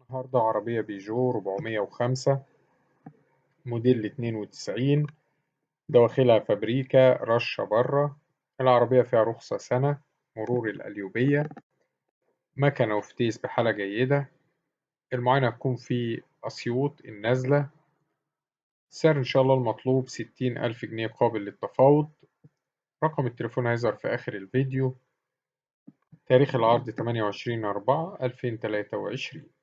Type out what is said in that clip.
النهاردة عربية بيجو 405 موديل 92، دواخلها فابريكا رشة بره. العربية فيها رخصة سنة، مرور القليوبية، مكنة وفتيس بحالة جيدة. المعاينة هتكون في أسيوط النازلة. السعر إن شاء الله المطلوب 60,000 جنيه قابل للتفاوض. رقم التليفون هيظهر في آخر الفيديو. تاريخ العرض 28/4/2023.